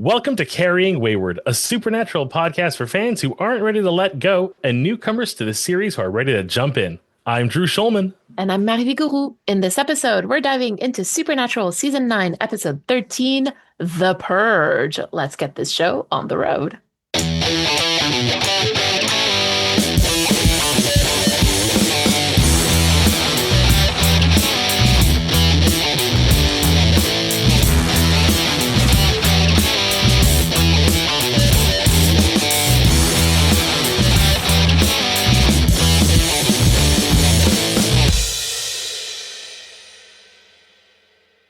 Welcome to Carrying Wayward, a supernatural podcast for fans who aren't ready to let go and newcomers to the series who are ready to jump in. I'm Drew Schulman. And I'm Marie Vigouroux. In this episode, we're diving into Supernatural Season 9, Episode 13, The Purge. Let's get this show on the road.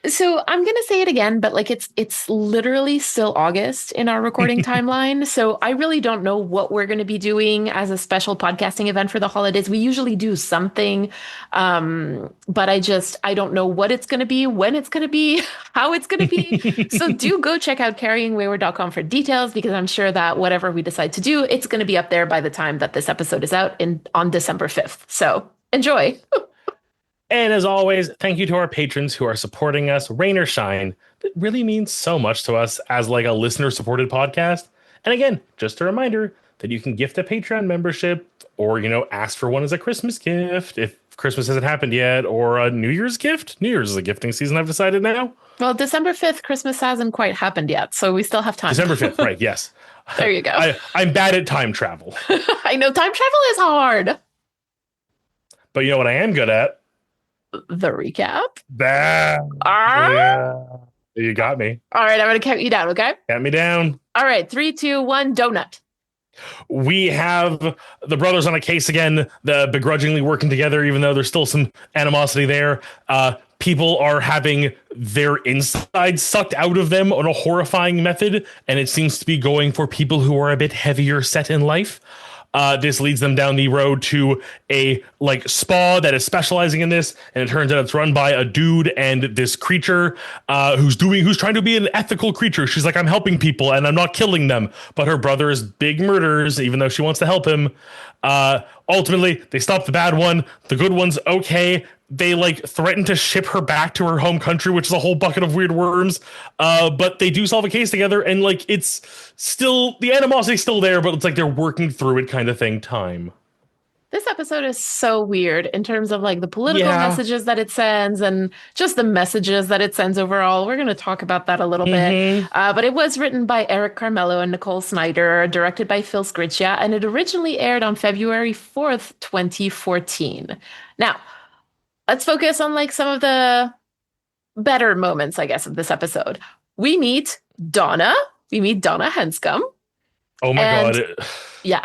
So I'm going to say it again, but like it's literally still August in our recording timeline. So I really don't know what we're going to be doing as a special podcasting event for the holidays. We usually do something, but I don't know what it's going to be, when it's going to be, how it's going to be. So do go check out carryingwayward.com for details, because I'm sure that whatever we decide to do, it's going to be up there by the time that this episode is out on December 5th. So enjoy. And as always, thank you to our patrons who are supporting us, rain or shine. That really means so much to us as like a listener-supported podcast. And again, just a reminder that you can gift a Patreon membership or, ask for one as a Christmas gift if Christmas hasn't happened yet, or a New Year's gift. New Year's is a gifting season, I've decided now. Well, December 5th, Christmas hasn't quite happened yet, so we still have time. December 5th, right, yes. There you go. I'm bad at time travel. I know, time travel is hard. But you know what I am good at? The recap. Yeah. You got me. All right, I'm going to count you down, okay? Count me down. All right, 3, 2, 1, donut. We have the brothers on a case again, the begrudgingly working together, even though there's still some animosity there. People are having their insides sucked out of them on a horrifying method, and it seems to be going for people who are a bit heavier set in life. This leads them down the road to a spa that is specializing in this, and it turns out it's run by a dude and this creature who's trying to be an ethical creature. She's like, I'm helping people and I'm not killing them, but her brother is big murders, even though she wants to help him. Ultimately, they stop the bad one. The good one's okay. They threaten to ship her back to her home country, which is a whole bucket of weird worms. But they do solve a case together, and it's still, the animosity's still there, but it's like they're working through it kind of thing time. This episode is so weird in terms of the political messages that it sends and just the messages that it sends overall. We're going to talk about that a little bit. But it was written by Eric Carmelo and Nicole Snyder, directed by Phil Sgriccia, and it originally aired on February 4th, 2014. Now, let's focus on some of the better moments, I guess, of this episode. We meet Donna. We meet Donna Henscom. Oh my God. Yeah.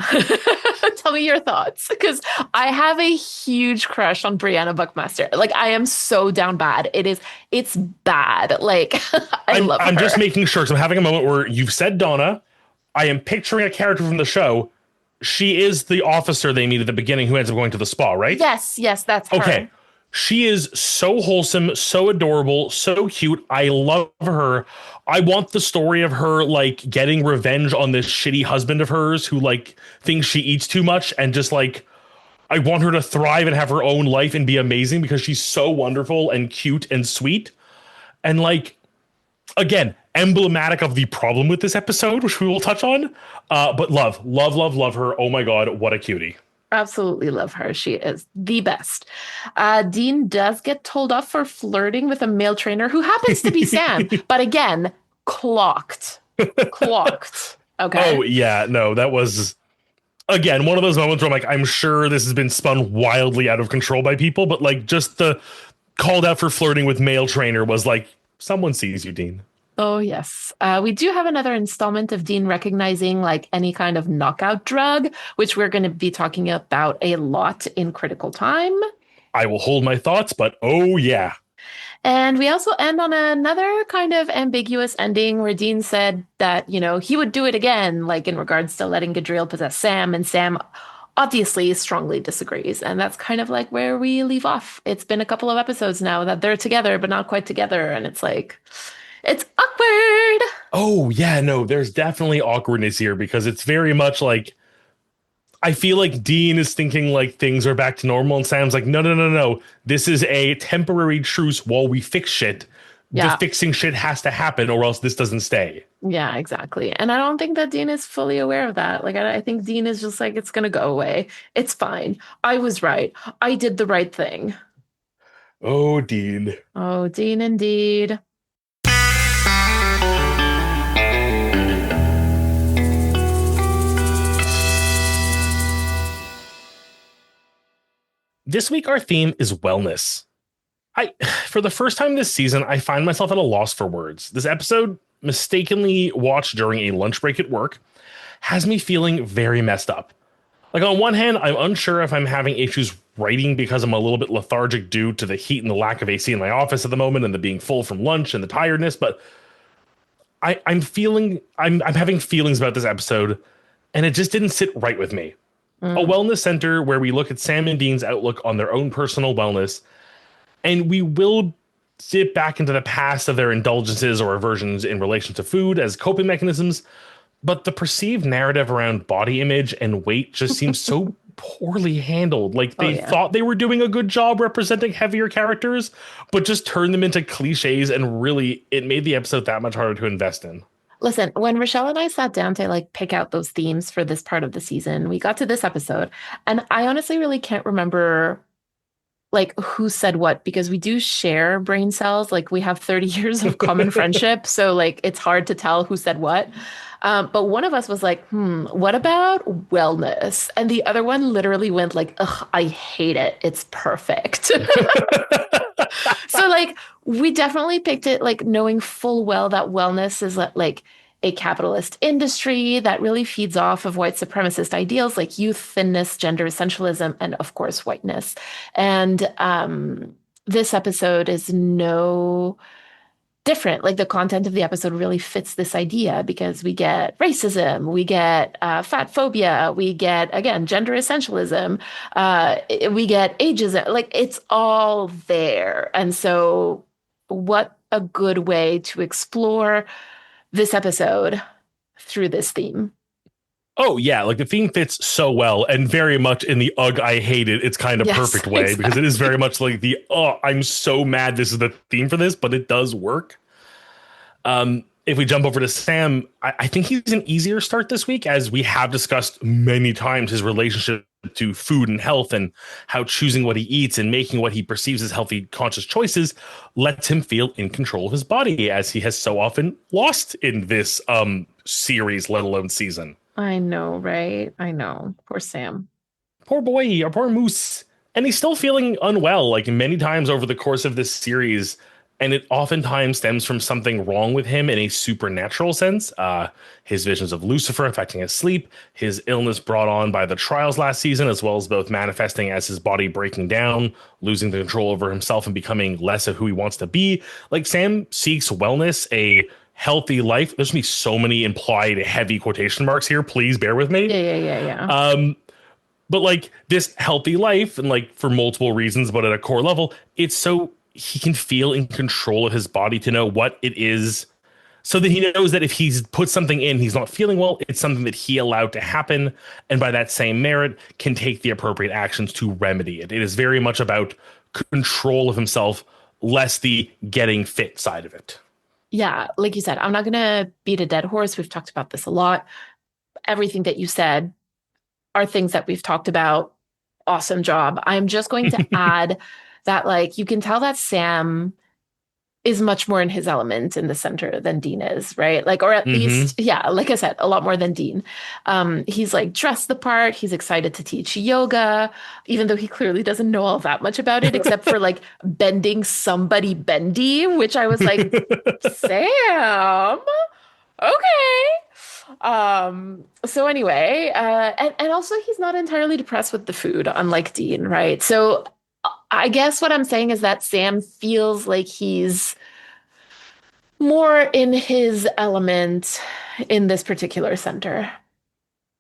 Tell me your thoughts, because I have a huge crush on Brianna Buckmaster. I am so down bad. It's bad. I love her. I'm just making sure, because I'm having a moment where you've said Donna. I am picturing a character from the show. She is the officer they meet at the beginning who ends up going to the spa, right? Yes, that's her. Okay. She is so wholesome, so adorable, so cute. I love her. I want the story of her getting revenge on this shitty husband of hers who thinks she eats too much, and just I want her to thrive and have her own life and be amazing, because she's so wonderful and cute and sweet. And again, emblematic of the problem with this episode, which we will touch on. But love her. Oh my God, what a cutie. Absolutely love her. She is the best. Dean does get told off for flirting with a male trainer who happens to be Sam, but again, clocked. Okay. Oh yeah, no, that was again one of those moments where I'm sure this has been spun wildly out of control by people, but just the called out for flirting with male trainer was someone sees you, Dean. Oh, yes. We do have another installment of Dean recognizing any kind of knockout drug, which we're going to be talking about a lot in Critical Time. I will hold my thoughts, but oh, yeah. And we also end on another kind of ambiguous ending where Dean said that, he would do it again, in regards to letting Gadriel possess Sam. And Sam obviously strongly disagrees. And that's kind of where we leave off. It's been a couple of episodes now that they're together, but not quite together. And it's it's awkward. Oh, yeah, no, there's definitely awkwardness here, because it's very much I feel like Dean is thinking things are back to normal, and Sam's no. This is a temporary truce while we fix shit. Yeah. The fixing shit has to happen, or else this doesn't stay. Yeah, exactly. And I don't think that Dean is fully aware of that. Like, I think Dean is just like, it's gonna go away. It's fine. I was right. I did the right thing. Oh, Dean. Oh, Dean, indeed. This week, our theme is wellness. For the first time this season, I find myself at a loss for words. This episode, mistakenly watched during a lunch break at work, has me feeling very messed up. Like, on one hand, I'm unsure if I'm having issues writing because I'm a little bit lethargic due to the heat and the lack of AC in my office at the moment and the being full from lunch and the tiredness, but I'm having feelings about this episode, and it just didn't sit right with me. A Mm. wellness center where we look at Sam and Dean's outlook on their own personal wellness, and we will dip back into the past of their indulgences or aversions in relation to food as coping mechanisms, but the perceived narrative around body image and weight just seems so poorly handled. Like, Oh they yeah. thought they were doing a good job representing heavier characters, but just turned them into cliches, and really, it made the episode that much harder to invest in. Listen, when Rochelle and I sat down to like pick out those themes for this part of the season, we got to this episode, and I honestly really can't remember like who said what because we do share brain cells. Like we have 30 years of common friendship. So like it's hard to tell who said what. But one of us was like, what about wellness? And the other one literally went like, ugh, I hate it. It's perfect. So like we definitely picked it like knowing full well that wellness is like a capitalist industry that really feeds off of white supremacist ideals like youth, thinness, gender essentialism, and of course whiteness. And this episode is no different. Like the content of the episode really fits this idea because we get racism, we get fat phobia, we get again gender essentialism, we get ageism. Like it's all there. And so, what a good way to explore this episode through this theme. Oh yeah, like the theme fits so well and very much in the ugh I hate it. It's kind of Yes, perfect way because it is very much like the I'm so mad this is the theme for this, but it does work. If we jump over to Sam, I think he's an easier start this week, as we have discussed many times his relationship to food and health and how choosing what he eats and making what he perceives as healthy, conscious choices lets him feel in control of his body, as he has so often lost in this series, let alone season. I know, right? I know. Poor Sam. Poor boy, or poor moose. And he's still feeling unwell, like many times over the course of this series. And it oftentimes stems from something wrong with him in a supernatural sense. His visions of Lucifer affecting his sleep, his illness brought on by the trials last season, as well as both manifesting as his body breaking down, losing the control over himself and becoming less of who he wants to be. Like, Sam seeks wellness, a healthy life. There's gonna be so many implied heavy quotation marks here. Please bear with me. Yeah. But like this healthy life, and like for multiple reasons, but at a core level, it's so he can feel in control of his body to know what it is, so that he knows that if he's put something in, he's not feeling well, it's something that he allowed to happen. And by that same merit, can take the appropriate actions to remedy it. It is very much about control of himself, less the getting fit side of it. Yeah, like you said, I'm not going to beat a dead horse. We've talked about this a lot. Everything that you said are things that we've talked about. Awesome job. I'm just going to add that, like, you can tell that Sam is much more in his element in the center than Dean is, right? Like, or at least, yeah, like I said, a lot more than Dean. He's like dressed the part. He's excited to teach yoga, even though he clearly doesn't know all that much about it, except for like bending somebody bendy, which I was like, Sam, okay. So anyway, and also he's not entirely depressed with the food, unlike Dean, right? So I guess what I'm saying is that Sam feels like he's more in his element in this particular center.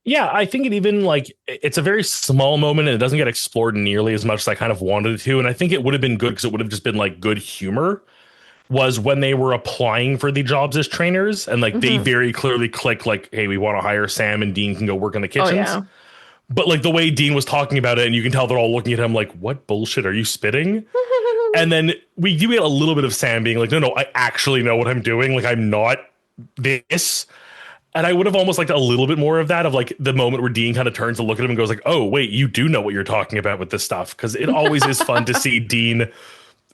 Yeah, I think it even like it's a very small moment and it doesn't get explored nearly as much as I kind of wanted it to. And I think it would have been good because it would have just been like good humor. Was when they were applying for the jobs as trainers, and like they very clearly click like, hey, we want to hire Sam and Dean can go work in the kitchens. Oh, yeah. But like the way Dean was talking about it, and you can tell they're all looking at him like, what bullshit are you spitting? And then we do get a little bit of Sam being like, no, I actually know what I'm doing. Like, I'm not this. And I would have almost liked a little bit more of that, of like the moment where Dean kind of turns to look at him and goes like, oh, wait, you do know what you're talking about with this stuff. Because it always is fun to see Dean,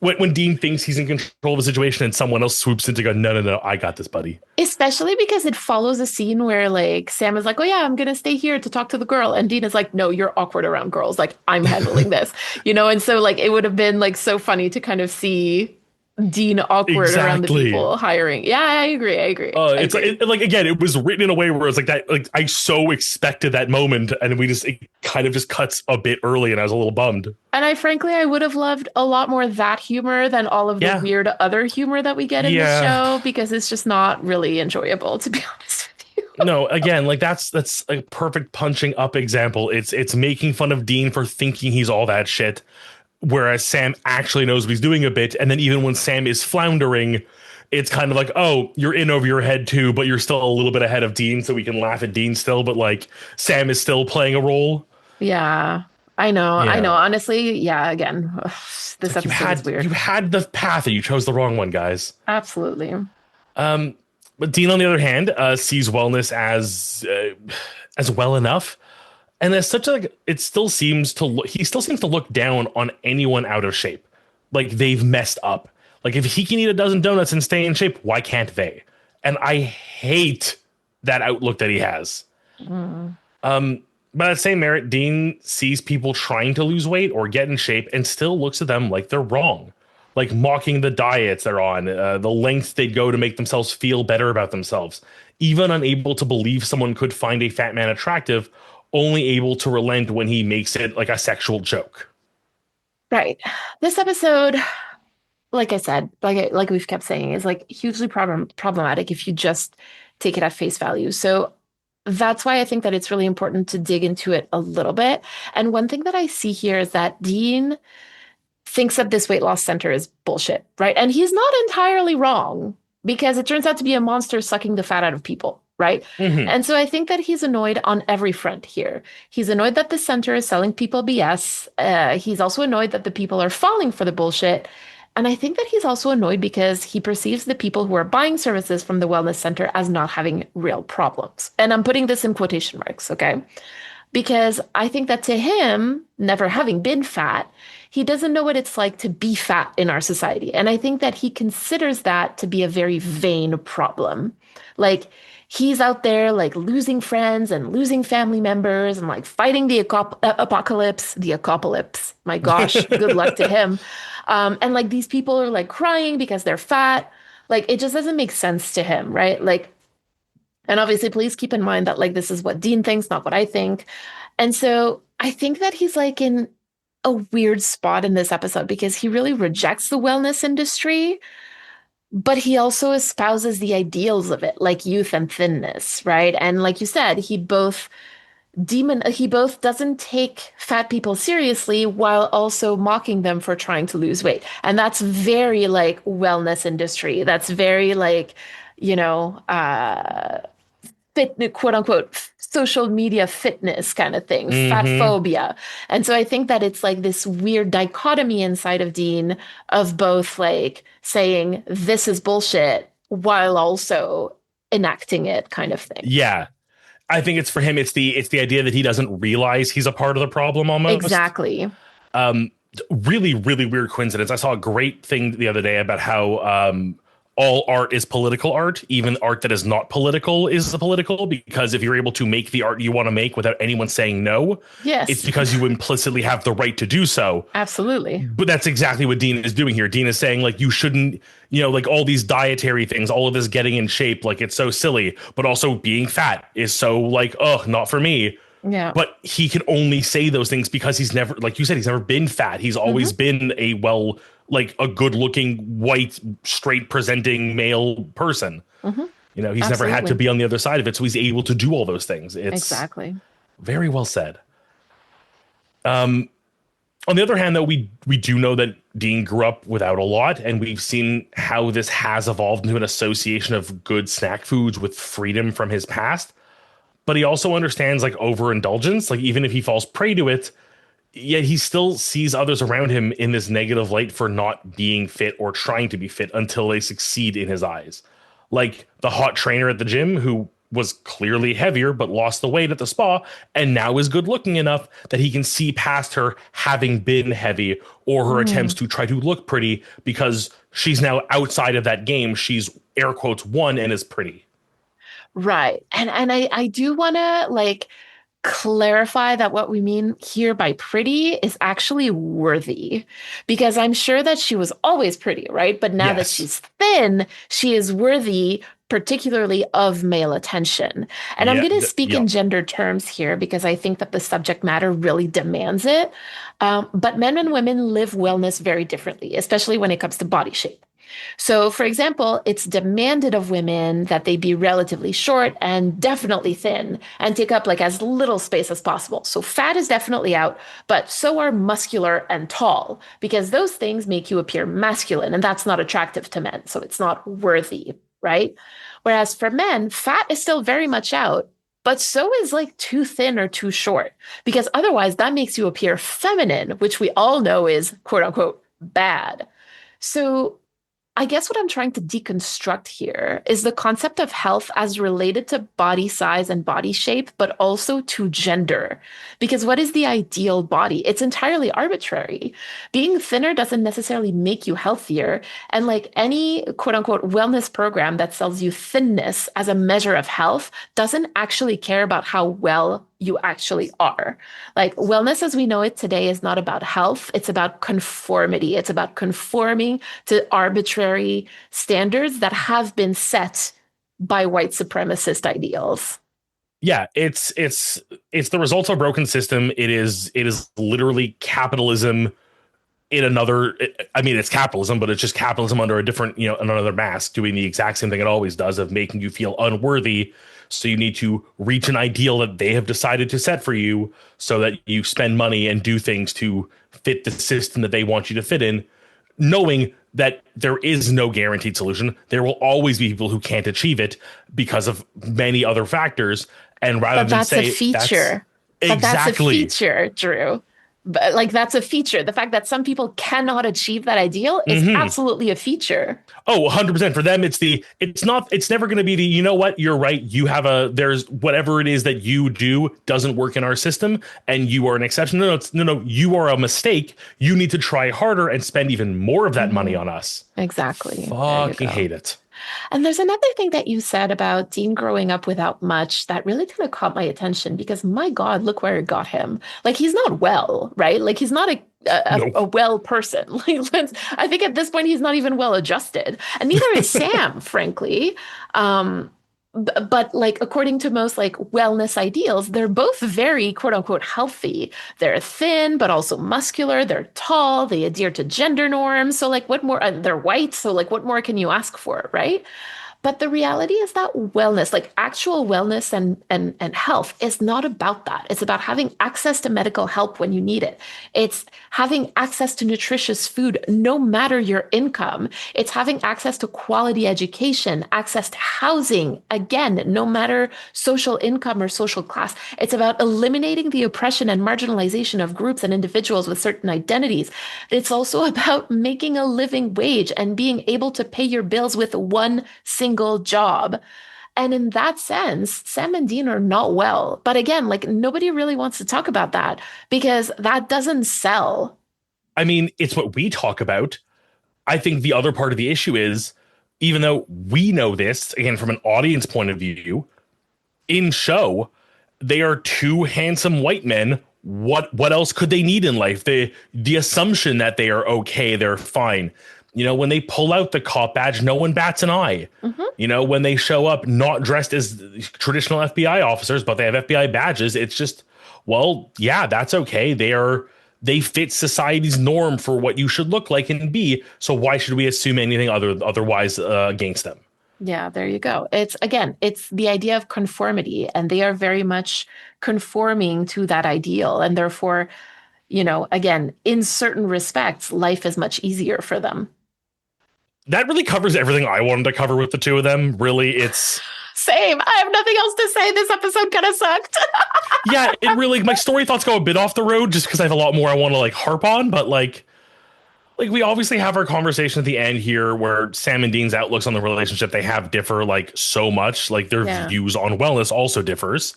when Dean thinks he's in control of the situation and someone else swoops in to go, no, I got this, buddy. Especially because it follows a scene where like Sam is like, oh yeah, I'm going to stay here to talk to the girl. And Dean is like, no, you're awkward around girls. Like, I'm handling this, And so like it would have been like so funny to kind of see Dean awkward around the people hiring. Yeah, I agree. It's like again, it was written in a way where it's like that. Like I so expected that moment, and it kind of just cuts a bit early, and I was a little bummed. And I would have loved a lot more that humor than all of the weird other humor that we get in the show, because it's just not really enjoyable, to be honest with you. No, again, like that's a perfect punching up example. It's making fun of Dean for thinking he's all that shit. Whereas Sam actually knows what he's doing a bit. And then even when Sam is floundering, it's kind of like, oh, you're in over your head too, but you're still a little bit ahead of Dean. So we can laugh at Dean still. But like Sam is still playing a role. Yeah, I know. Honestly, yeah, again, this episode is weird. You had the path and you chose the wrong one, guys. Absolutely. But Dean, on the other hand, sees wellness as well enough. And as such, like he still seems to look down on anyone out of shape. Like they've messed up. Like if he can eat a dozen donuts and stay in shape, why can't they? And I hate that outlook that he has. But at the same merit, Dean sees people trying to lose weight or get in shape and still looks at them like they're wrong. Like mocking the diets they're on, the lengths they'd go to make themselves feel better about themselves. Even unable to believe someone could find a fat man attractive, only able to relent when he makes it like a sexual joke. Right. This episode, like I said, like we've kept saying, is like hugely problematic if you just take it at face value. So that's why I think that it's really important to dig into it a little bit. And one thing that I see here is that Dean thinks that this weight loss center is bullshit, right? And he's not entirely wrong, because it turns out to be a monster sucking the fat out of people. Right. Mm-hmm. And so I think that he's annoyed on every front here. He's annoyed that the center is selling people BS. He's also annoyed that the people are falling for the bullshit. And I think that he's also annoyed because he perceives the people who are buying services from the wellness center as not having real problems. And I'm putting this in quotation marks. OK, because I think that to him, never having been fat, he doesn't know what it's like to be fat in our society. And I think that he considers that to be a very vain problem. Like, he's out there like losing friends and losing family members and like fighting the apocalypse. My gosh, good luck to him. And like these people are like crying because they're fat. Like it just doesn't make sense to him, right? Like, and obviously, please keep in mind that like this is what Dean thinks, not what I think. And so I think that he's like in a weird spot in this episode because he really rejects the wellness industry. But he also espouses the ideals of it, like youth and thinness, right? And like you said, he both doesn't take fat people seriously while also mocking them for trying to lose weight. And that's very like wellness industry. That's very like, fit, quote unquote, social media fitness kind of thing, fat phobia. And so I think that it's like this weird dichotomy inside of Dean of both like saying this is bullshit while also enacting it kind of thing. Yeah. I think it's for him, it's the idea that he doesn't realize he's a part of the problem almost. Exactly. Really, really weird coincidence. I saw a great thing the other day about how all art is political art. Even art that is not political is political, because if you're able to make the art you want to make without anyone saying no, yes, it's because you implicitly have the right to do so. Absolutely. But that's exactly what Dean is doing here. Dean is saying like you shouldn't, like all these dietary things, all of this getting in shape, like it's so silly, but also being fat is so like, oh, not for me. Yeah. But he can only say those things because he's never, like you said, he's never been fat. He's always been a good looking, white, straight presenting male person. He's never had to be on the other side of it. So he's able to do all those things. It's exactly very well said. On the other hand, though, we do know that Dean grew up without a lot, and we've seen how this has evolved into an association of good snack foods with freedom from his past. But he also understands like overindulgence, like even if he falls prey to it, yet he still sees others around him in this negative light for not being fit or trying to be fit until they succeed in his eyes. like the hot trainer at the gym who was clearly heavier but lost the weight at the spa and now is good looking enough that he can see past her having been heavy or her attempts Mm. to try to look pretty because she's now outside of that game. She's air quotes won and is pretty. Right. And I do want to like clarify that what we mean here by pretty is actually worthy, because I'm sure that she was always pretty, right? But now that Yes. she's thin, she is worthy, particularly of male attention. And I'm Yeah. going to speak in Yep. gender terms here because I think that the subject matter really demands it. But men and women live wellness very differently, especially when it comes to body shape. So, for example, it's demanded of women that they be relatively short and definitely thin and take up like as little space as possible. So, fat is definitely out, but so are muscular and tall because those things make you appear masculine, and that's not attractive to men. So, it's not worthy, right? Whereas for men, fat is still very much out. But so is like too thin or too short, because otherwise that makes you appear feminine, which we all know is quote unquote bad. So I guess what I'm trying to deconstruct here is the concept of health as related to body size and body shape, but also to gender. Because what is the ideal body? It's entirely arbitrary. Being thinner doesn't necessarily make you healthier. And like any quote unquote wellness program that sells you thinness as a measure of health doesn't actually care about how well you actually are. Like wellness as we know it today is not about health, it's about conformity. It's about conforming to arbitrary standards that have been set by white supremacist ideals. Yeah, it's the result of a broken system. It is literally capitalism in another. I mean, it's capitalism, but it's just capitalism under a different, another mask, doing the exact same thing it always does of making you feel unworthy. So you need to reach an ideal that they have decided to set for you, so that you spend money and do things to fit the system that they want you to fit in, knowing that there is no guaranteed solution. There will always be people who can't achieve it because of many other factors. And rather But than that's a say that's feature. But that's a exactly. feature, Drew. But like that's a feature. The fact that some people cannot achieve that ideal is Mhm. absolutely a feature. Oh, 100% for them. It's never going to be the, you know what, you're right. There's whatever it is that you do doesn't work in our system and you are an exception. No, you are a mistake. You need to try harder and spend even more of that money Mhm. on us. Exactly. There you Fucking go. hate it. And there's another thing that you said about Dean growing up without much that really kind of caught my attention because my God, look where it got him. Like he's not well, right? Like he's not No. a well person. I think at this point he's not even well adjusted, and neither is Sam, frankly. Um, but like according to most like wellness ideals, they're both very quote unquote healthy. They're thin but also muscular. They're tall. They adhere to gender norms. So like what more? They're white. So like what more can you ask for, right? But the reality is that wellness, like actual wellness and health, is not about that. It's about having access to medical help when you need it. It's having access to nutritious food no matter your income. It's having access to quality education, access to housing, again, no matter social income or social class. It's about eliminating the oppression and marginalization of groups and individuals with certain identities. It's also about making a living wage and being able to pay your bills with one single job. And in that sense, Sam and Dean are not well. But again, like nobody really wants to talk about that because that doesn't sell. I mean, it's what we talk about. I think the other part of the issue is, even though we know this, again, from an audience point of view, in show, they are two handsome white men. What else could they need in life? The assumption that they are okay, they're fine. When they pull out the cop badge, no one bats an eye. Mhm. When they show up not dressed as traditional FBI officers, but they have FBI badges, it's just, well, yeah, that's okay. They fit society's norm for what you should look like and be. So why should we assume anything otherwise against them? Yeah, there you go. It's again, it's the idea of conformity, and they are very much conforming to that ideal. And therefore, again, in certain respects, life is much easier for them. That really covers everything I wanted to cover with the two of them. Really, it's Same. I have nothing else to say. This episode kind of sucked. yeah, it really, my story thoughts go a bit off the road just because I have a lot more I want to like harp on, but like like we obviously have our conversation at the end here where Sam and Dean's outlooks on the relationship they have differ like so much. Like their Yeah. views on wellness also differs.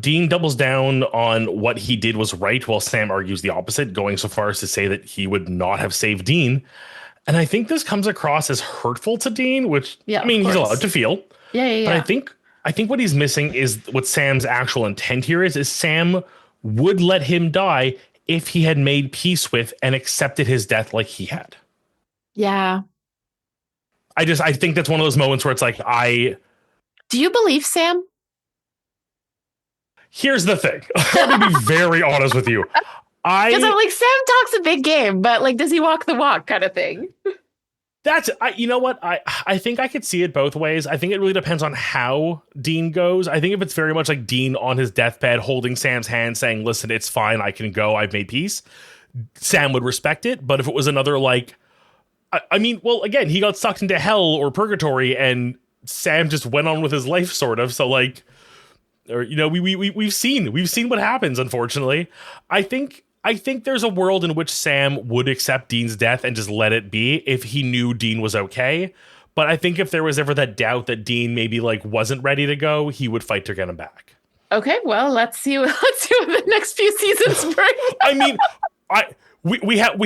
Dean doubles down on what he did was right, while Sam argues the opposite, going so far as to say that he would not have saved Dean. And I think this comes across as hurtful to Dean, which Yeah, I mean, of he's course. allowed to feel. Yeah, yeah, But yeah. I think what he's missing is what Sam's actual intent here is Sam would let him die if he had made peace with and accepted his death like he had. Yeah. I think that's one of those moments where it's like, Do you believe Sam? here's the thing. I'm going to be very honest with you. Because I'm like, Sam talks a big game, but like, does he walk the walk kind of thing? You know what? I think I could see it both ways. I think it really depends on how Dean goes. I think if it's very much like Dean on his deathbed holding Sam's hand saying, listen, it's fine. I can go. I've made peace. Sam would respect it. But if it was another like, I mean, well, again, he got sucked into hell or purgatory and Sam just went on with his life sort of. So like, or, we've seen what happens, unfortunately. I think there's a world in which Sam would accept Dean's death and just let it be if he knew Dean was okay. But I think if there was ever that doubt that Dean maybe like wasn't ready to go, he would fight to get him back. Okay, well, let's see what the next few seasons bring. I mean, we have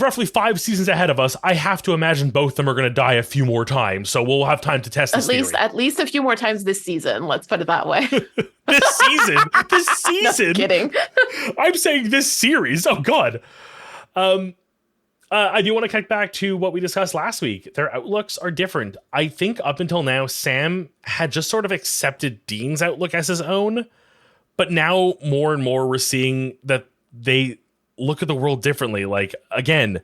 roughly 5 seasons ahead of us. I have to imagine both of them are going to die a few more times, so we'll have time to test this theory. At least a few more times this season. Let's put it that way. This season. No, kidding. I'm saying this series. Oh God. I do want to cut back to what we discussed last week. Their outlooks are different. I think up until now, Sam had just sort of accepted Dean's outlook as his own, but now more and more we're seeing that they look at the world differently. Like, again,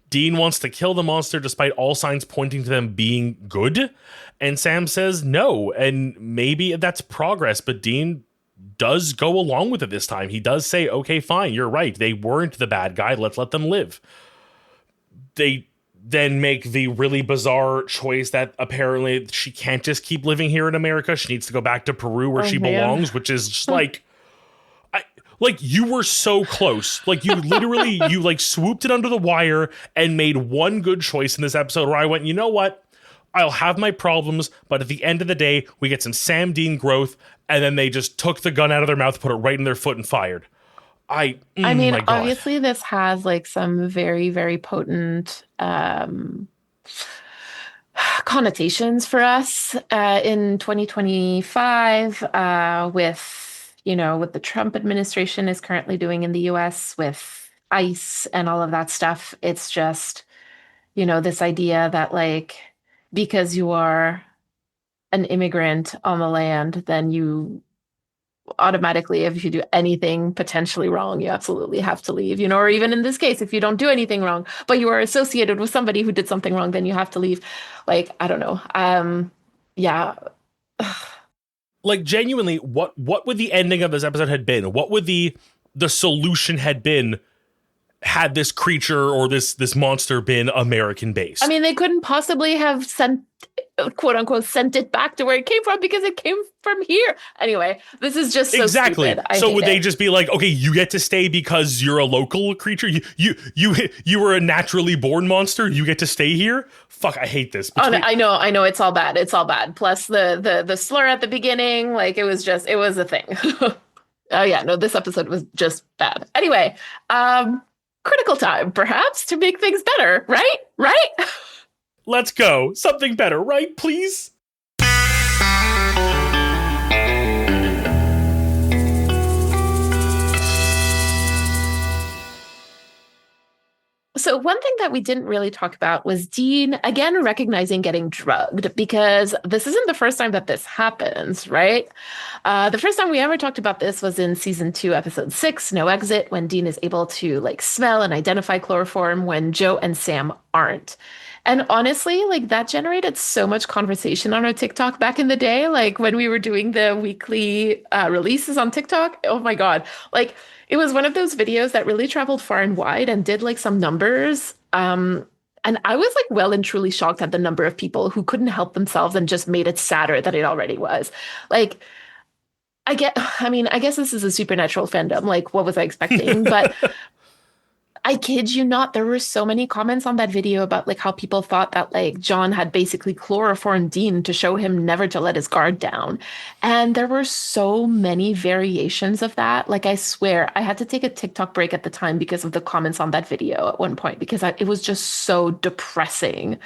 Dean wants to kill the monster despite all signs pointing to them being good. And Sam says no. And maybe that's progress, but Dean does go along with it this time. He does say, okay, fine, you're right. They weren't the bad guy. Let's let them live. They then make the really bizarre choice that apparently she can't just keep living here in America. She needs to go back to Peru where she belongs, which is just like, you were so close. Like you literally, you like swooped it under the wire and made one good choice in this episode where I went, you know what? I'll have my problems, but at the end of the day, we get some Sam Dean growth, and then they just took the gun out of their mouth, put it right in their foot, and fired. I mean, obviously, this has like some very, very potent connotations for us in 2025 with what the Trump administration is currently doing in the US with ICE and all of that stuff. It's just, this idea that like, because you are an immigrant on the land, then you automatically, if you do anything potentially wrong, you absolutely have to leave, or even in this case, if you don't do anything wrong, but you are associated with somebody who did something wrong, then you have to leave. Like, I don't know. Yeah. Like genuinely, what would the ending of this episode had been? What would the solution had been had this creature or this monster been American based? I mean, they couldn't possibly have quote unquote sent it back to where it came from because it came from here. Anyway, this is just so exactly stupid. So would they just be like, okay, you get to stay because you're a local creature? You were a naturally born monster. You get to stay here? Fuck, I hate this. I know. It's all bad. It's all bad. Plus the slur at the beginning, like it was a thing. Oh yeah, no, this episode was just bad. Anyway, critical time, perhaps, to make things better, right? Right? Let's go. Something better, right? Please? So one thing that we didn't really talk about was Dean, again, recognizing getting drugged, because this isn't the first time that this happens, right? The first time we ever talked about this was in season 2, episode 6, No Exit, when Dean is able to like smell and identify chloroform when Joe and Sam aren't. And honestly, like that generated so much conversation on our TikTok back in the day, like when we were doing the weekly releases on TikTok. Oh my God. Like it was one of those videos that really traveled far and wide and did like some numbers. And I was like well and truly shocked at the number of people who couldn't help themselves and just made it sadder than it already was. Like, I guess this is a supernatural fandom. Like, what was I expecting? But I kid you not, there were so many comments on that video about like how people thought that like John had basically chloroformed Dean to show him never to let his guard down. And there were so many variations of that. Like I swear, I had to take a TikTok break at the time because of the comments on that video at one point because it was just so depressing.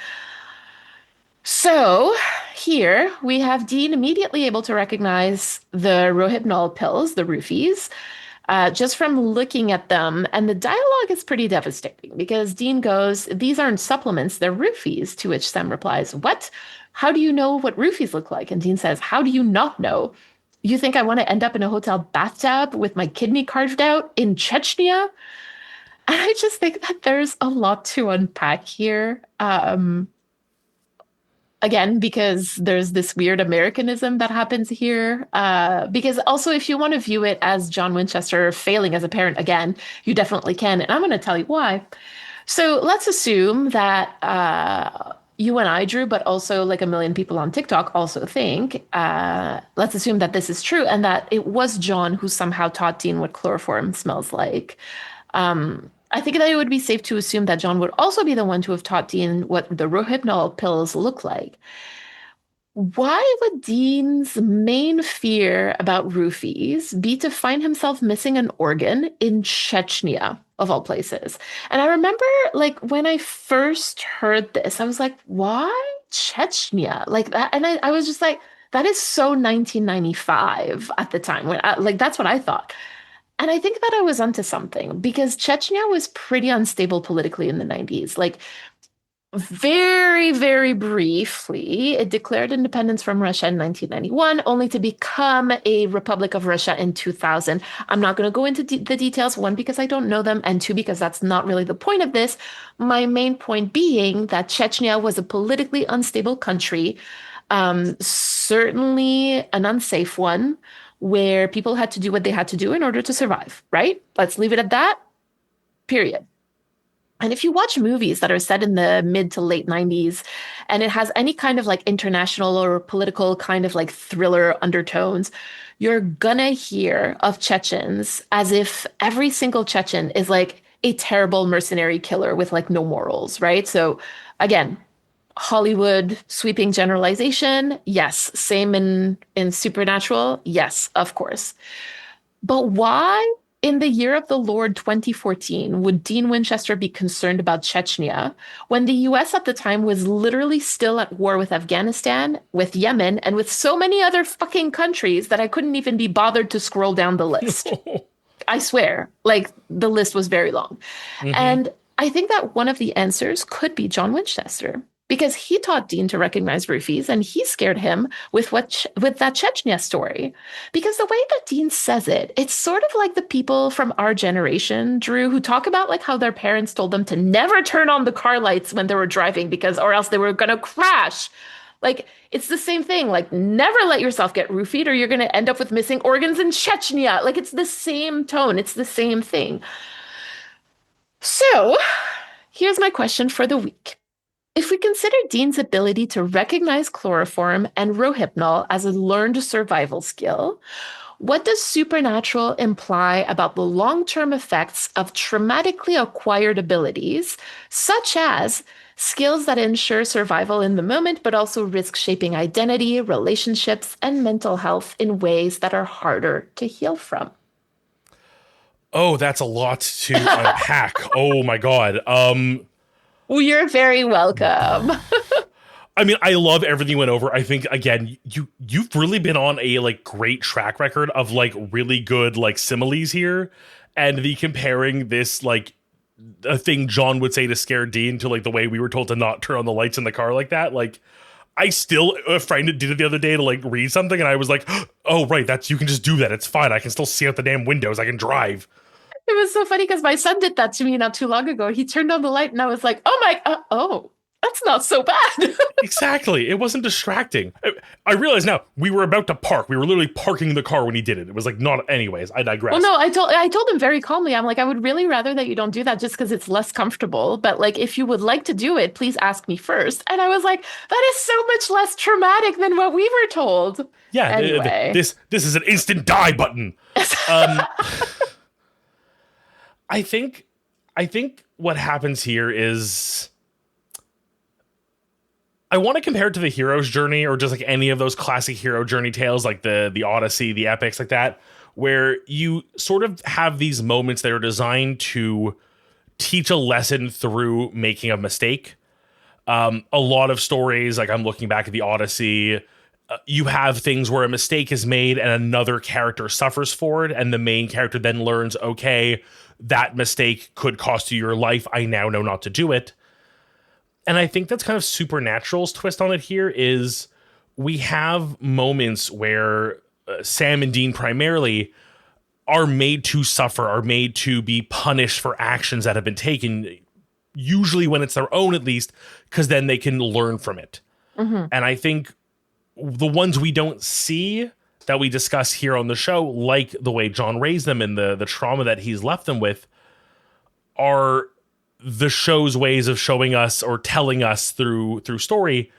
So here we have Dean immediately able to recognize the Rohypnol pills, the roofies, just from looking at them. And the dialogue is pretty devastating because Dean goes, "These aren't supplements, they're roofies." To which Sam replies, "What? How do you know what roofies look like?" And Dean says, "How do you not know? You think I want to end up in a hotel bathtub with my kidney carved out in Chechnya?" And I just think that there's a lot to unpack here. Again, because there's this weird Americanism that happens here. Because also, if you want to view it as John Winchester failing as a parent again, you definitely can. And I'm going to tell you why. So let's assume that you and I, Drew, but also like a million people on TikTok also think, let's assume that this is true and that it was John who somehow taught Dean what chloroform smells like. I think that it would be safe to assume that John would also be the one to have taught Dean what the Rohypnol pills look like. Why would Dean's main fear about roofies be to find himself missing an organ in Chechnya, of all places? And I remember, like, when I first heard this, I was like, why Chechnya? Like that. And I was just like, that is so 1995 at the time. Like, that's what I thought. And I think that I was onto something because Chechnya was pretty unstable politically in the 90s. Like, very, very briefly, it declared independence from Russia in 1991, only to become a Republic of Russia in 2000. I'm not going to go into the details, one, because I don't know them, and two, because that's not really the point of this. My main point being that Chechnya was a politically unstable country, certainly an unsafe one, where people had to do what they had to do in order to survive, right? Let's leave it at that, period. And if you watch movies that are set in the mid to late 90s and it has any kind of like international or political kind of like thriller undertones, you're gonna hear of Chechens as if every single Chechen is like a terrible mercenary killer with like no morals, right? So again, Hollywood sweeping generalization, yes. Same in Supernatural, yes, of course. But why, in the year of the Lord 2014, would Dean Winchester be concerned about Chechnya when the US at the time was literally still at war with Afghanistan, with Yemen, and with so many other fucking countries that I couldn't even be bothered to scroll down the list? I swear, like the list was very long. And I think that one of the answers could be John Winchester. Because he taught Dean to recognize roofies, and he scared him with with that Chechnya story. Because the way that Dean says it, it's sort of like the people from our generation, Drew, who talk about like how their parents told them to never turn on the car lights when they were driving because or else they were gonna crash. Like it's the same thing. Like never let yourself get roofied, or you're gonna end up with missing organs in Chechnya. Like it's the same tone. It's the same thing. So here's my question for the week. If we consider Dean's ability to recognize chloroform and Rohypnol as a learned survival skill, what does supernatural imply about the long-term effects of traumatically acquired abilities, such as skills that ensure survival in the moment, but also risk shaping identity, relationships, and mental health in ways that are harder to heal from? Oh, that's a lot to unpack. Oh my God. Well, you're very welcome. I mean, I love everything you went over. I think again, you've really been on a like great track record of like really good like similes here, and the comparing this like a thing John would say to scare Dean to like the way we were told to not turn on the lights in the car like that. Like, I still a friend did it the other day to like read something, and I was like, oh right, that's you can just do that. It's fine. I can still see out the damn windows. I can drive. It was so funny because my son did that to me not too long ago. He turned on the light and I was like, oh my, oh, that's not so bad. Exactly. It wasn't distracting. I realize now we were about to park. We were literally parking the car when he did it. It was like not anyways. I digress. Well, no, I told him very calmly. I'm like, I would really rather that you don't do that just because it's less comfortable. But like, if you would like to do it, please ask me first. And I was like, that is so much less traumatic than what we were told. Yeah. Anyway. This is an instant die button. I think I think what happens here is I want to compare it to the hero's journey or just like any of those classic hero journey tales like the Odyssey, the epics like that, where you sort of have these moments that are designed to teach a lesson through making a mistake. A lot of stories, like I'm looking back at the Odyssey, you have things where a mistake is made and another character suffers for it, and the main character then learns, okay, that mistake could cost you your life. I now know not to do it. And I think that's kind of Supernatural's twist on it here is we have moments where Sam and Dean primarily are made to suffer, are made to be punished for actions that have been taken, usually when it's their own at least, because then they can learn from it. Mm-hmm. And I think the ones we don't see that we discuss here on the show, like the way John raised them and the trauma that he's left them with, are the show's ways of showing us or telling us through story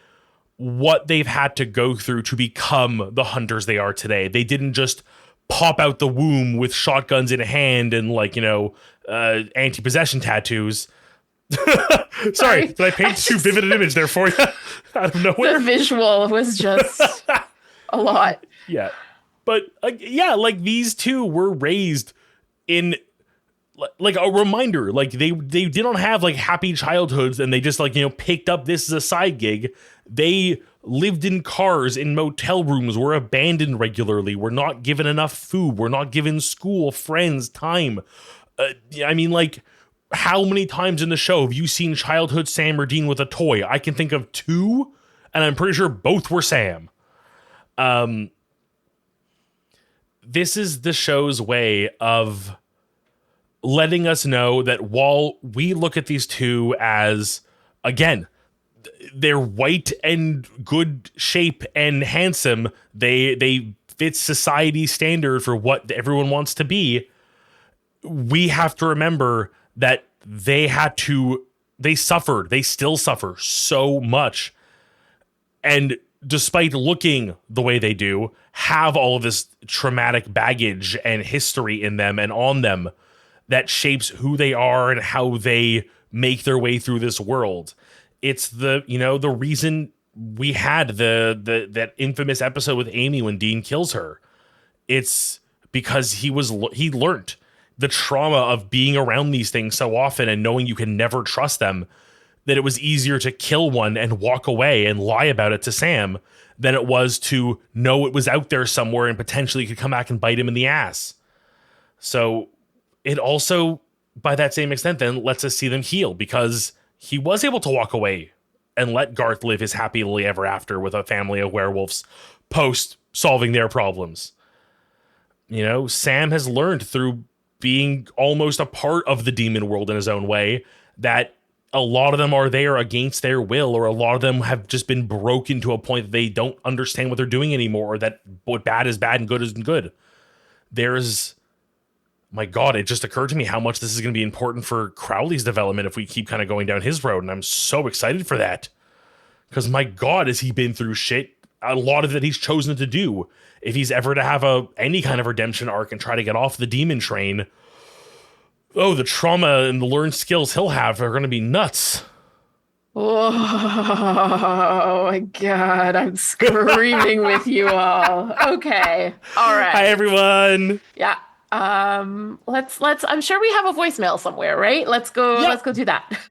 what they've had to go through to become the hunters they are today. They didn't just pop out the womb with shotguns in hand and anti-possession tattoos. Sorry, did I paint too vivid an image there for you out of nowhere? The visual was just a lot. Yeah. But these two were raised in like a reminder, like they didn't have like happy childhoods and they just picked up this as a side gig. They lived in cars, in motel rooms, were abandoned regularly, were not given enough food, were not given school, friends, time. How many times in the show have you seen childhood Sam or Dean with a toy? I can think of 2, and I'm pretty sure both were Sam. This is the show's way of letting us know that while we look at these two as, again, they're white and good shape and handsome, they fit society's standard for what everyone wants to be, we have to remember that they suffered, they still suffer so much. And despite looking the way they do, have all of this traumatic baggage and history in them and on them that shapes who they are and how they make their way through this world. It's the reason we had that infamous episode with Amy when Dean kills her. It's because he learned the trauma of being around these things so often and knowing you can never trust them, that it was easier to kill one and walk away and lie about it to Sam than it was to know it was out there somewhere and potentially could come back and bite him in the ass. So it also, by that same extent, then lets us see them heal, because he was able to walk away and let Garth live his happily ever after with a family of werewolves post solving their problems. Sam has learned through being almost a part of the demon world in his own way that a lot of them are there against their will, or a lot of them have just been broken to a point that they don't understand what they're doing anymore, or that what bad is bad and good isn't good. My God, it just occurred to me how much this is going to be important for Crowley's development if we keep kind of going down his road. And I'm so excited for that. Because my God, has he been through shit? A lot of that he's chosen to do. If he's ever to have any kind of redemption arc and try to get off the demon train, the trauma and the learned skills he'll have are going to be nuts. Oh my God, I'm screaming with you all. Okay. All right. Hi, everyone. Yeah. Let's I'm sure we have a voicemail somewhere, right? Let's go do that.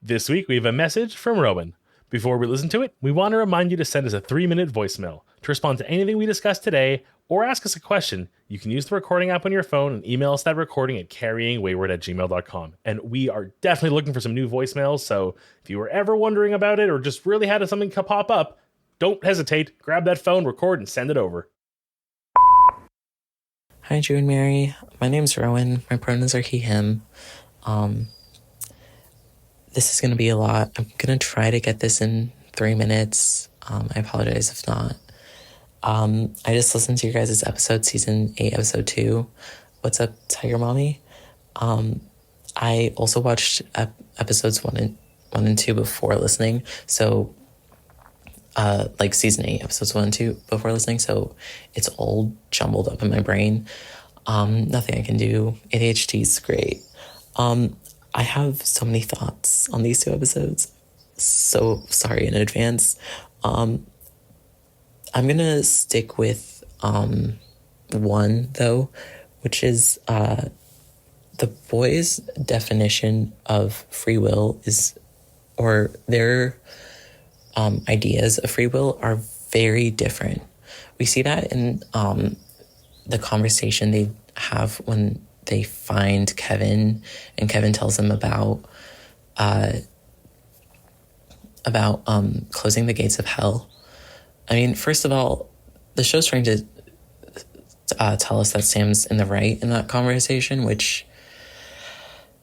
This week we have a message from Rowan. Before we listen to it, we want to remind you to send us a 3-minute voicemail. To respond to anything we discussed today or ask us a question, you can use the recording app on your phone and email us that recording at carryingwayward@gmail.com. And we are definitely looking for some new voicemails, so if you were ever wondering about it or just really had something pop up, don't hesitate. Grab that phone, record, and send it over. Hi, Drew and Mary. My name's Rowan. My pronouns are he, him. This is going to be a lot. I'm going to try to get this in 3 minutes. I apologize if not. I just listened to your guys' episode, season 8, episode 2. What's up, Tiger Mommy? I also watched episodes 1 and 2 before listening. So like season 8, episodes 1 and 2 before listening, so it's all jumbled up in my brain. Nothing I can do. ADHD is great. I have so many thoughts on these 2 episodes. So sorry in advance. I'm gonna stick with one though, which is the boys' definition of free will is, or their ideas of free will are very different. We see that in the conversation they have when they find Kevin, and Kevin tells them about closing the gates of hell. I mean, first of all, the show's trying to tell us that Sam's in the right in that conversation, which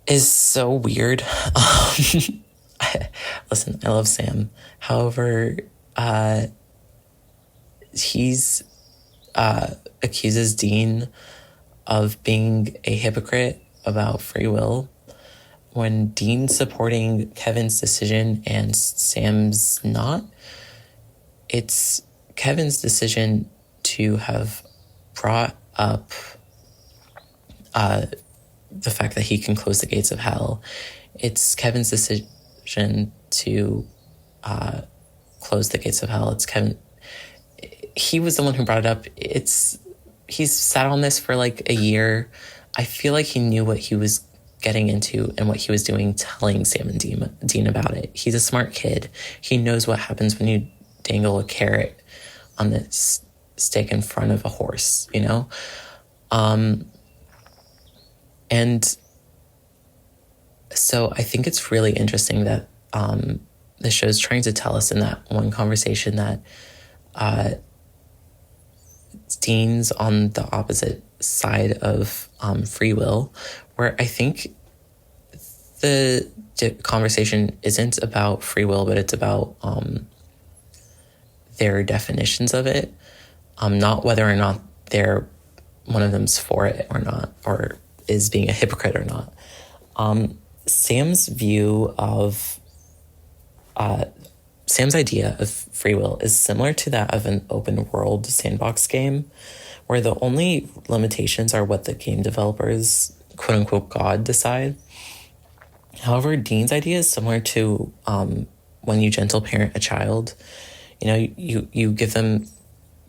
is so weird. Listen, I love Sam. However, he's accuses Dean of being a hypocrite about free will, when Dean's supporting Kevin's decision and Sam's not. It's Kevin's decision to have brought up the fact that he can close the gates of hell. It's Kevin's decision to close the gates of hell. It's Kevin. He was the one who brought it up. He's sat on this for like a year. I feel like he knew what he was getting into and what he was doing, telling Sam and Dean about it. He's a smart kid. He knows what happens when you dangle a carrot on the stick in front of a horse, you know? And so I think it's really interesting that the show's trying to tell us in that one conversation that Dean's on the opposite side of free will, where I think the conversation isn't about free will, but it's about their definitions of it, not whether or not one of them's for it or not, or is being a hypocrite or not. Sam's view of Sam's idea of free will is similar to that of an open world sandbox game, where the only limitations are what the game developers, quote unquote, God, decide. However, Dean's idea is similar to when you gentle parent a child. You know, you give them,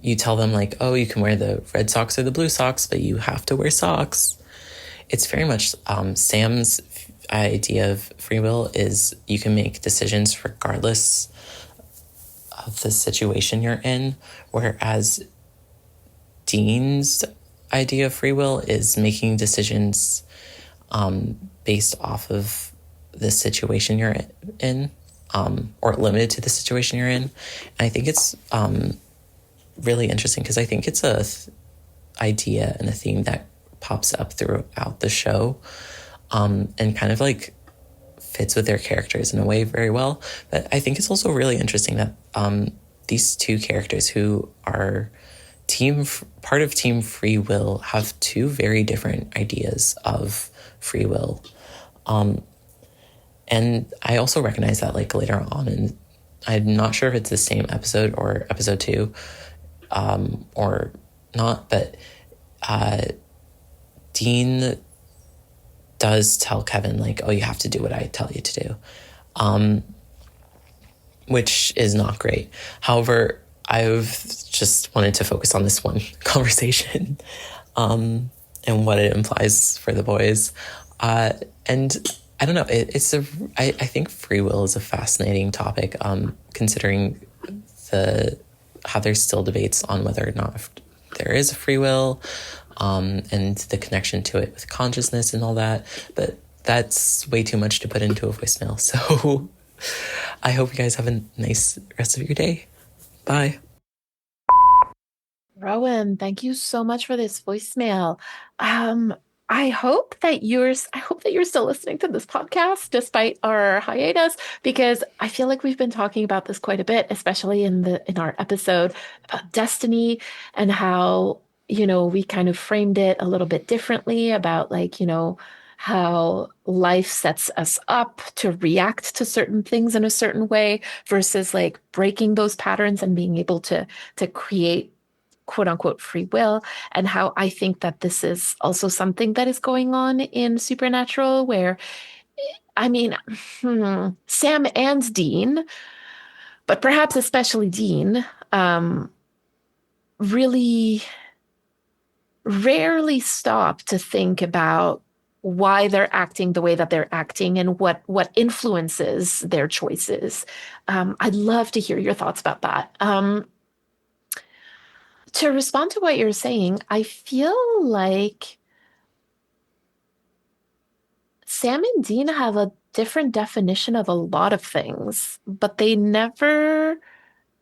you tell them like, oh, you can wear the red socks or the blue socks, but you have to wear socks. It's very much Sam's idea of free will is you can make decisions regardless of the situation you're in, whereas Dean's idea of free will is making decisions based off of the situation you're in, or limited to the situation you're in. And I think it's really interesting because I think it's a idea and a theme that pops up throughout the show, and kind of like fits with their characters in a way very well. But I think it's also really interesting that these 2 characters who are part of Team Free Will have 2 very different ideas of free will. And I also recognize that like later on, and I'm not sure if it's the same episode or episode 2 or not, but Dean does tell Kevin like, oh, you have to do what I tell you to do, which is not great. However, I've just wanted to focus on this one conversation and what it implies for the boys. And I don't know, I think free will is a fascinating topic, considering how there's still debates on whether or not there is a free will, and the connection to it with consciousness and all that. But that's way too much to put into a voicemail. So I hope you guys have a nice rest of your day. Bye. Rowan, thank you so much for this voicemail. I hope that you're still listening to this podcast despite our hiatus, because I feel like we've been talking about this quite a bit, especially in our episode about destiny, and how, we kind of framed it a little bit differently about like, how life sets us up to react to certain things in a certain way versus like breaking those patterns and being able to create quote unquote free will, and how I think that this is also something that is going on in Supernatural where I mean, Sam and Dean, but perhaps especially Dean, really rarely stop to think about why they're acting the way that they're acting and what influences their choices. I'd love to hear your thoughts about that. To respond to what you're saying, I feel like Sam and Dean have a different definition of a lot of things, but they never,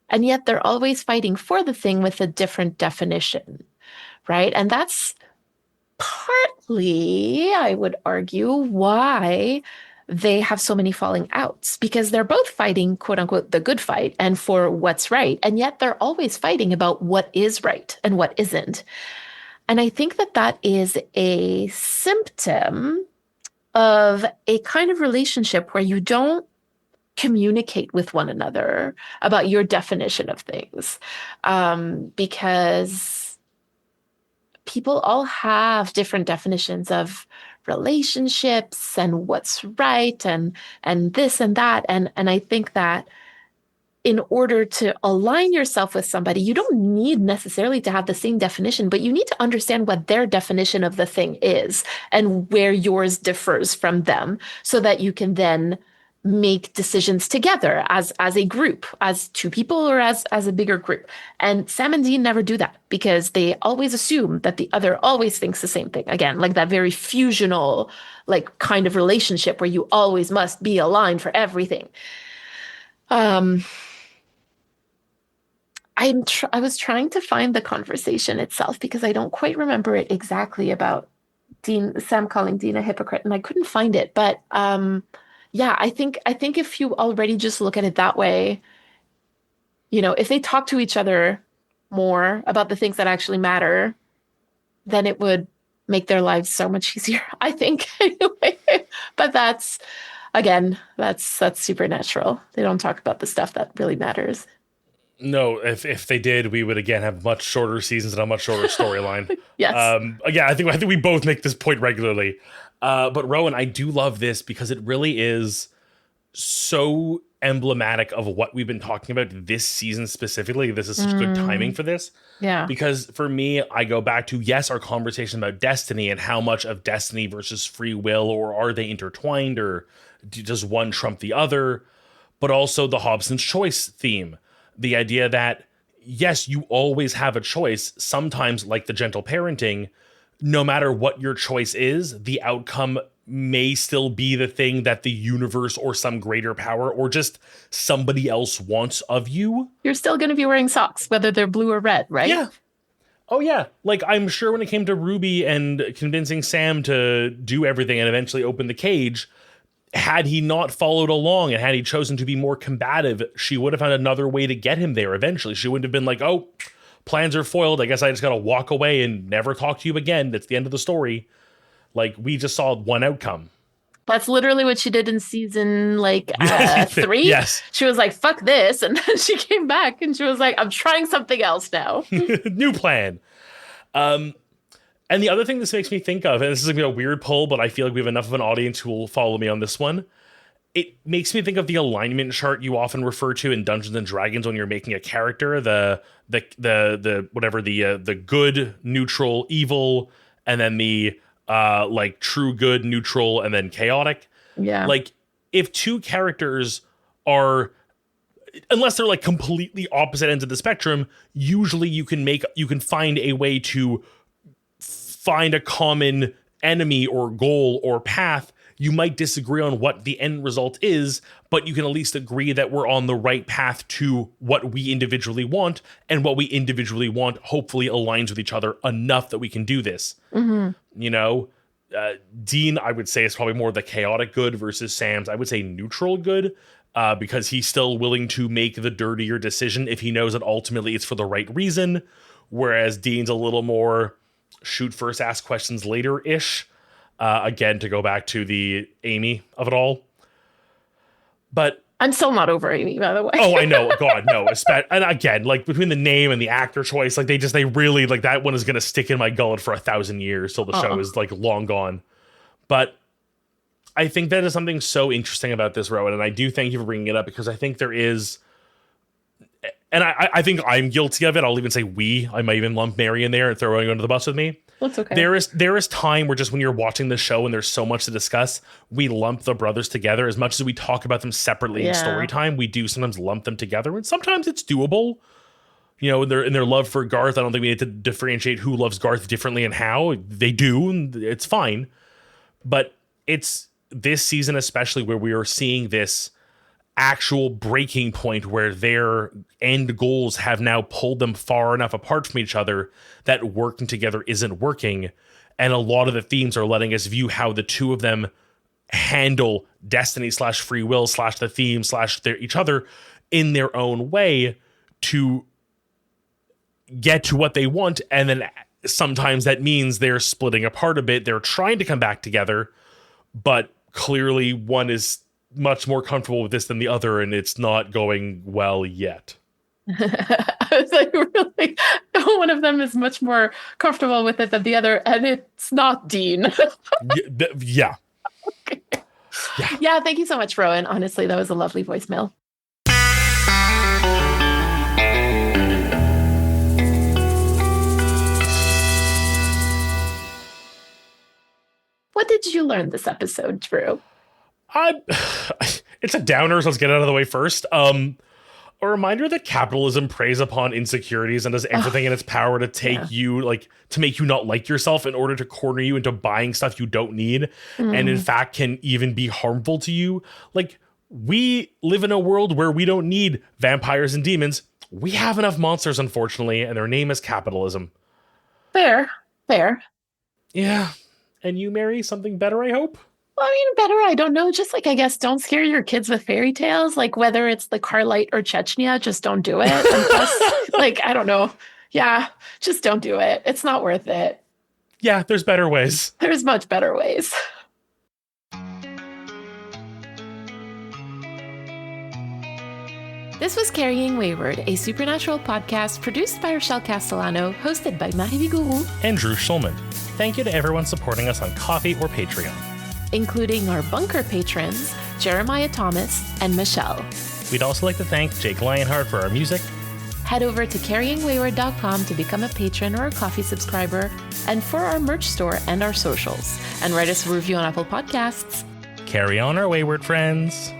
and yet they're always fighting for the thing with a different definition, right? And that's partly, I would argue, why they have so many falling outs because they're both fighting, quote unquote, the good fight and for what's right. And yet they're always fighting about what is right and what isn't. And I think that that is a symptom of a kind of relationship where you don't communicate with one another about your definition of things, because people all have different definitions of relationships and what's right and this and that, and I think that in order to align yourself with somebody, you don't need necessarily to have the same definition, but you need to understand what their definition of the thing is and where yours differs from them so that you can then make decisions together as a group, as two people or as a bigger group. And Sam and Dean never do that because they always assume that the other always thinks the same thing. Again, like that very fusional, like kind of relationship where you always must be aligned for everything. I was trying to find the conversation itself because I don't quite remember it exactly about Sam calling Dean a hypocrite, and I couldn't find it. But yeah, I think if you already just look at it that way, you know, if they talk to each other more about the things that actually matter, then it would make their lives so much easier, I think. Anyway, but that's Supernatural. They don't talk about the stuff that really matters. No, if they did, we would again have much shorter seasons and a much shorter storyline. Yes. Again, I think we both make this point regularly. But Rowan, I do love this because it really is so emblematic of what we've been talking about this season specifically. This is such good timing for this. Yeah. Because for me, I go back to, yes, our conversation about destiny and how much of destiny versus free will, or are they intertwined, or does one trump the other? But also the Hobson's choice theme. The idea that, yes, you always have a choice. Sometimes, like the gentle parenting, no matter what your choice is, the outcome may still be the thing that the universe or some greater power or just somebody else wants of you. You're still going to be wearing socks, whether they're blue or red, right? Yeah. Oh, yeah. Like, I'm sure when it came to Ruby and convincing Sam to do everything and eventually open the cage, had he not followed along and had he chosen to be more combative, she would have found another way to get him there eventually. She wouldn't have been like, oh, plans are foiled. I guess I just got to walk away and never talk to you again. That's the end of the story. Like, we just saw one outcome. That's literally what she did in season 3. Yes. She was like, fuck this. And then she came back and she was like, I'm trying something else now. New plan. And the other thing this makes me think of, and this is going to be a weird pull, but I feel like we have enough of an audience who will follow me on this one. It makes me think of the alignment chart you often refer to in Dungeons and Dragons when you're making a character, the good, neutral, evil, and then the like true good, neutral, and then chaotic. Yeah. Like, if two characters are, unless they're like completely opposite ends of the spectrum, usually you can find a way to find a common enemy or goal or path. You might disagree on what the end result is, but you can at least agree that we're on the right path to what we individually want, and what we individually want hopefully aligns with each other enough that we can do this. Mm-hmm. You know, Dean, I would say, is probably more the chaotic good versus Sam's, I would say, neutral good, because he's still willing to make the dirtier decision if he knows that ultimately it's for the right reason, whereas Dean's a little more shoot first, ask questions later-ish. Again, to go back to the Amy of it all. But I'm still not over Amy, by the way. oh, I know. God, no. And again, like between the name and the actor choice, like they really like that one is going to stick in my gullet for 1,000 years till the show is like long gone. But I think that is something so interesting about this, Rowan, and I do thank you for bringing it up because I think there is, and I think I'm guilty of it. I'll even say we. I might even lump Mary in there and throw her under the bus with me. That's okay. There is time where just when you're watching the show and there's so much to discuss, we lump the brothers together. As much as we talk about them separately in story time, we do sometimes lump them together, and sometimes it's doable. You know, in their love for Garth, I don't think we need to differentiate who loves Garth differently and how. They do, and it's fine. But it's this season especially where we are seeing this actual breaking point where their end goals have now pulled them far enough apart from each other that working together isn't working. And a lot of the themes are letting us view how the two of them handle destiny / free will / the theme / each other in their own way to get to what they want. And then sometimes that means they're splitting apart a bit. They're trying to come back together, but clearly one is much more comfortable with this than the other, and it's not going well yet. I was like, really? One of them is much more comfortable with it than the other, and it's not Dean. Yeah. Okay. Yeah, thank you so much, Rowan. Honestly, that was a lovely voicemail. What did you learn this episode, Drew? It's a downer, so let's get it out of the way first. A reminder that capitalism preys upon insecurities and does everything in its power to take you, like, to make you not like yourself in order to corner you into buying stuff you don't need, and in fact can even be harmful to you. Like, we live in a world where we don't need vampires and demons. We have enough monsters, unfortunately, and their name is capitalism. Fair. Yeah. And you, Mary, something better, I hope? Well, I mean, better, I don't know. Just like, I guess, don't scare your kids with fairy tales. Like, whether it's the Carlite or Chechnya, just don't do it. And plus, like, I don't know. Yeah, just don't do it. It's not worth it. Yeah, there's better ways. There's much better ways. This was Carrying Wayward, a supernatural podcast produced by Rochelle Castellano, hosted by Marie Vigourou and Drew Schulman. Thank you to everyone supporting us on Ko-fi or Patreon, including our bunker patrons, Jeremiah Thomas and Michelle. We'd also like to thank Jake Lionheart for our music. Head over to carryingwayward.com to become a patron or a Ko-fi subscriber, and for our merch store and our socials. And write us a review on Apple Podcasts. Carry on, our wayward friends.